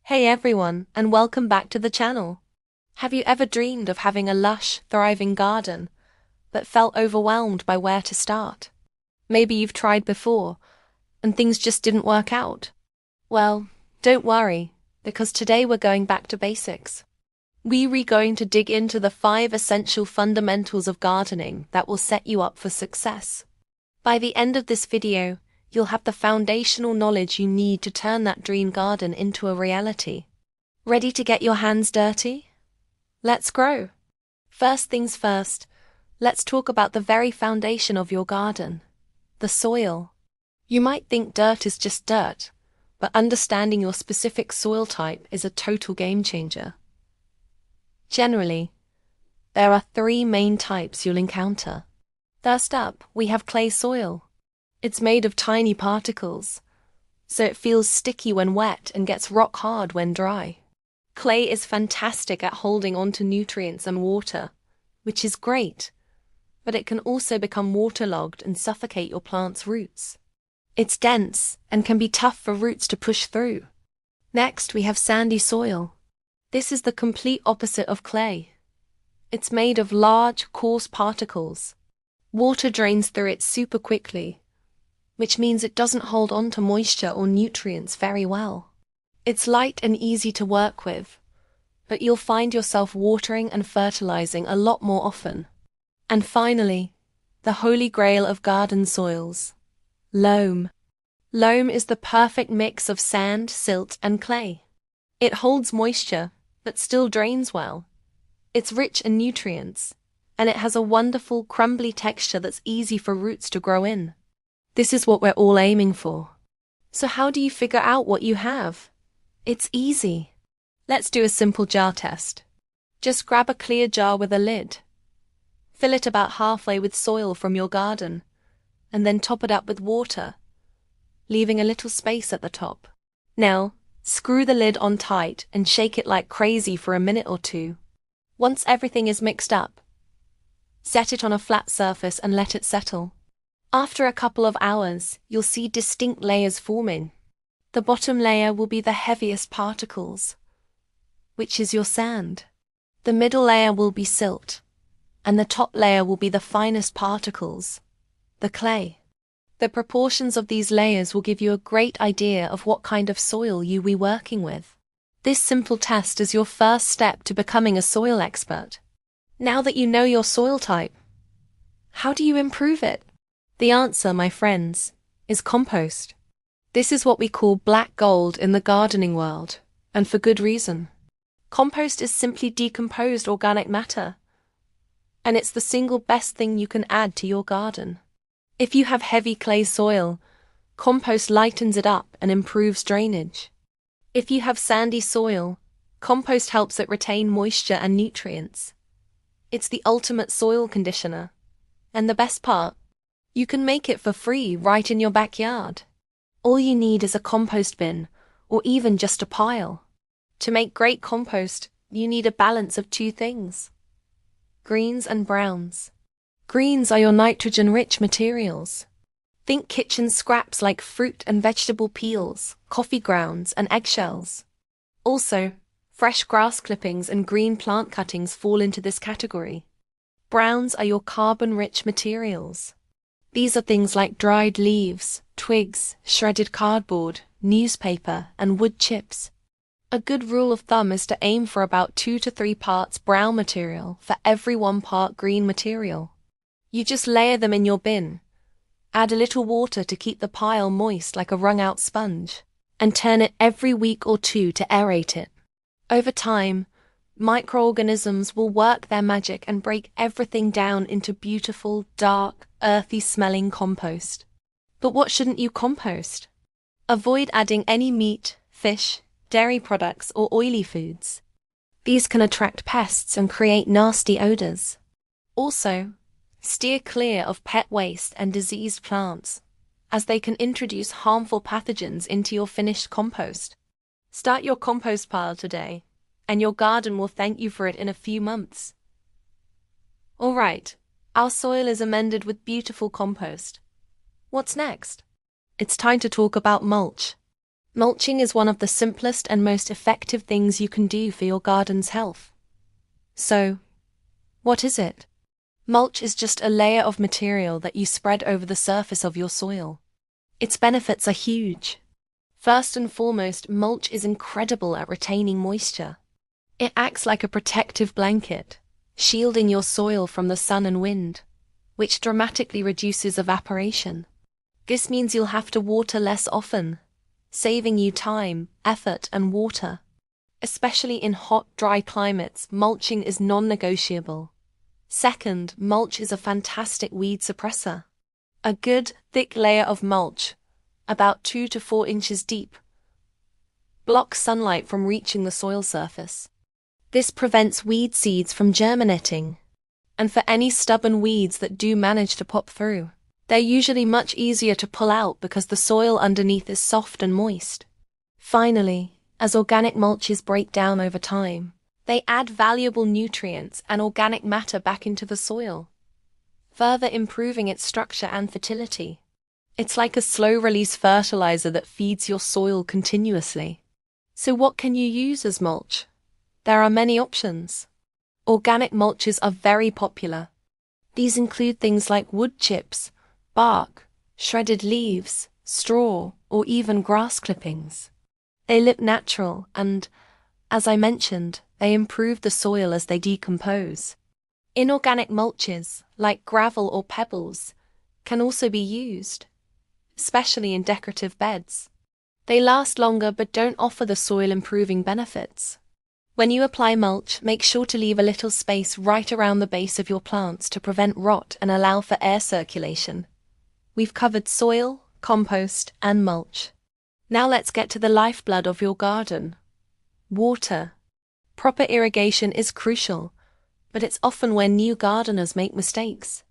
Hey everyone, and welcome back to the channel. Have you ever dreamed of having a lush, thriving garden, but felt overwhelmed by where to start? Maybe you've tried before, and things just didn't work out. Well, don't worry, because today we're going back to basics. We're going to dig into the 5 essential fundamentals of gardening that will set you up for success. By the end of this video, you'll have the foundational knowledge you need to turn that dream garden into a reality. Ready to get your hands dirty? Let's grow. First things first, let's talk about the very foundation of your garden, the soil. You might think dirt is just dirt, but understanding your specific soil type is a total game changer. Generally, there are 3 main types you'll encounter. First up, we have clay soil. It's made of tiny particles, so it feels sticky when wet and gets rock hard when dry. Clay is fantastic at holding onto nutrients and water, which is great, but it can also become waterlogged and suffocate your plant's roots. It's dense and can be tough for roots to push through. Next, we have sandy soil. This is the complete opposite of clay. It's made of large, coarse particles. Water drains through it super quickly, which means it doesn't hold on to moisture or nutrients very well. It's light and easy to work with, but you'll find yourself watering and fertilizing a lot more often. And finally, the holy grail of garden soils, loam. Loam is the perfect mix of sand, silt, and clay. It holds moisture, but still drains well. It's rich in nutrients, and it has a wonderful, crumbly texture that's easy for roots to grow in. This is what we're all aiming for. So how do you figure out what you have? It's easy. Let's do a simple jar test. Just grab a clear jar with a lid. Fill it about halfway with soil from your garden, and then top it up with water, leaving a little space at the top. Now, screw the lid on tight and shake it like crazy for a minute or 2. Once everything is mixed up, set it on a flat surface and let it settle. After a couple of hours, you'll see distinct layers forming. The bottom layer will be the heaviest particles, which is your sand. The middle layer will be silt, and the top layer will be the finest particles, the clay. The proportions of these layers will give you a great idea of what kind of soil you'll be working with. This simple test is your first step to becoming a soil expert. Now that you know your soil type, how do you improve it? The answer, my friends, is compost. This is what we call black gold in the gardening world, and for good reason. Compost is simply decomposed organic matter, and it's the single best thing you can add to your garden. If you have heavy clay soil, compost lightens it up and improves drainage. If you have sandy soil, compost helps it retain moisture and nutrients. It's the ultimate soil conditioner. And the best part, you can make it for free right in your backyard. All you need is a compost bin, or even just a pile. To make great compost, you need a balance of 2 things: greens and browns. Greens are your nitrogen-rich materials. Think kitchen scraps like fruit and vegetable peels, coffee grounds, and eggshells. Also, fresh grass clippings and green plant cuttings fall into this category. Browns are your carbon-rich materials. These are things like dried leaves, twigs, shredded cardboard, newspaper, and wood chips. A good rule of thumb is to aim for about 2 to 3 parts brown material for every 1 part green material. You just layer them in your bin, add a little water to keep the pile moist like a wrung-out sponge, and turn it every week or 2 to aerate it. Over time, microorganisms will work their magic and break everything down into beautiful, dark, earthy-smelling compost. But what shouldn't you compost? Avoid adding any meat, fish, dairy products, or oily foods. These can attract pests and create nasty odors. Also, steer clear of pet waste and diseased plants, as they can introduce harmful pathogens into your finished compost. Start your compost pile today, and your garden will thank you for it in a few months. All right, our soil is amended with beautiful compost. What's next? It's time to talk about mulch. Mulching is one of the simplest and most effective things you can do for your garden's health. So, what is it? Mulch is just a layer of material that you spread over the surface of your soil. Its benefits are huge. First and foremost, mulch is incredible at retaining moisture. It acts like a protective blanket, shielding your soil from the sun and wind, which dramatically reduces evaporation. This means you'll have to water less often, saving you time, effort, and water. Especially in hot, dry climates, mulching is non-negotiable. Second, mulch is a fantastic weed suppressor. A good, thick layer of mulch, about 2 to 4 inches deep, blocks sunlight from reaching the soil surface. This prevents weed seeds from germinating. And for any stubborn weeds that do manage to pop through, they're usually much easier to pull out because the soil underneath is soft and moist. Finally, as organic mulches break down over time, they add valuable nutrients and organic matter back into the soil, further improving its structure and fertility. It's like a slow-release fertilizer that feeds your soil continuously. So what can you use as mulch? There are many options. Organic mulches are very popular. These include things like wood chips, bark, shredded leaves, straw, or even grass clippings. They look natural and, as I mentioned, they improve the soil as they decompose. Inorganic mulches, like gravel or pebbles, can also be used, especially in decorative beds. They last longer but don't offer the soil-improving benefits. When you apply mulch, make sure to leave a little space right around the base of your plants to prevent rot and allow for air circulation. We've covered soil, compost, and mulch. Now let's get to the lifeblood of your garden: water. Proper irrigation is crucial, but it's often where new gardeners make mistakes.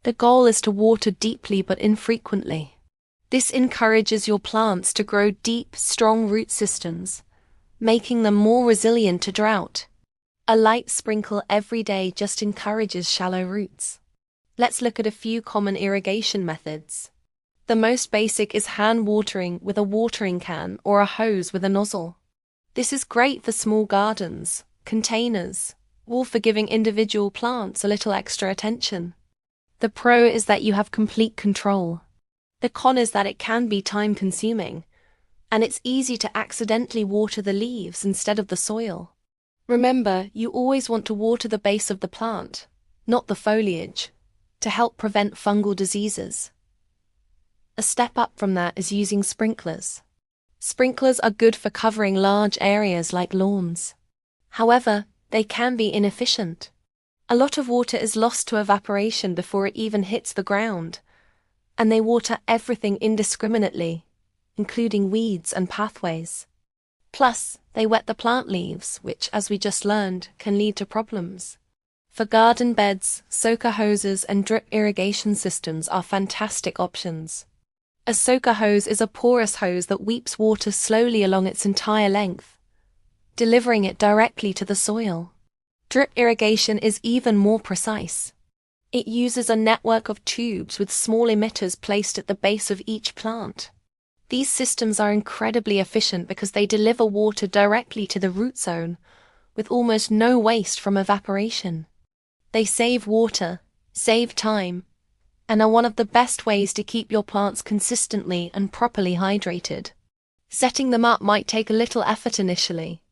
The goal is to water deeply but infrequently. This encourages your plants to grow deep, strong root systems, making them more resilient to drought. A light sprinkle every day just encourages shallow roots. Let's look at a few common irrigation methods. The most basic is hand watering with a watering can or a hose with a nozzle. This is great for small gardens, containers, or for giving individual plants a little extra attention. The pro is that you have complete control. The con is that it can be time-consuming, and it's easy to accidentally water the leaves instead of the soil. Remember, you always want to water the base of the plant, not the foliage, to help prevent fungal diseases. A step up from that is using sprinklers. Sprinklers are good for covering large areas like lawns. However, they can be inefficient. A lot of water is lost to evaporation before it even hits the ground, and they water everything indiscriminately, including weeds and pathways. Plus, they wet the plant leaves, which, as we just learned, can lead to problems. For garden beds, soaker hoses and drip irrigation systems are fantastic options. A soaker hose is a porous hose that weeps water slowly along its entire length, delivering it directly to the soil. Drip irrigation is even more precise. It uses a network of tubes with small emitters placed at the base of each plant. These systems are incredibly efficient because they deliver water directly to the root zone, with almost no waste from evaporation. They save water, save time, and are one of the best ways to keep your plants consistently and properly hydrated. Setting them up might take a little effort initially,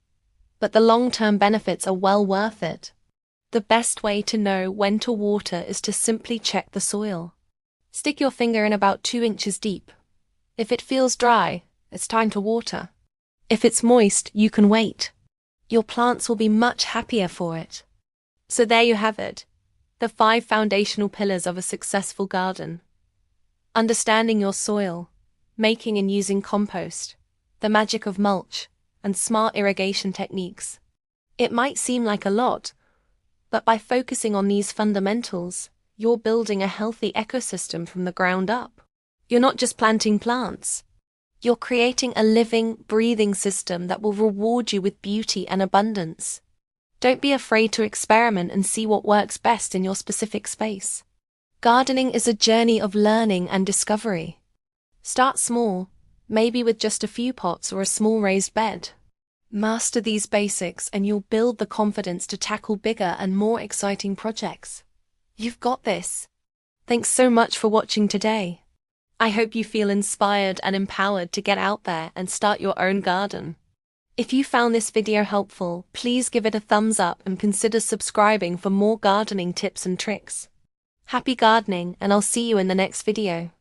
but the long-term benefits are well worth it. The best way to know when to water is to simply check the soil. Stick your finger in about 2 inches deep. If it feels dry, it's time to water. If it's moist, you can wait. Your plants will be much happier for it. So there you have it, the 5 foundational pillars of a successful garden. Understanding your soil, making and using compost, the magic of mulch, and smart irrigation techniques. It might seem like a lot, but by focusing on these fundamentals, you're building a healthy ecosystem from the ground up. You're not just planting plants. You're creating a living, breathing system that will reward you with beauty and abundance. Don't be afraid to experiment and see what works best in your specific space. Gardening is a journey of learning and discovery. Start small, maybe with just a few pots or a small raised bed. Master these basics and you'll build the confidence to tackle bigger and more exciting projects. You've got this. Thanks so much for watching today. I hope you feel inspired and empowered to get out there and start your own garden. If you found this video helpful, please give it a thumbs up and consider subscribing for more gardening tips and tricks. Happy gardening, and I'll see you in the next video.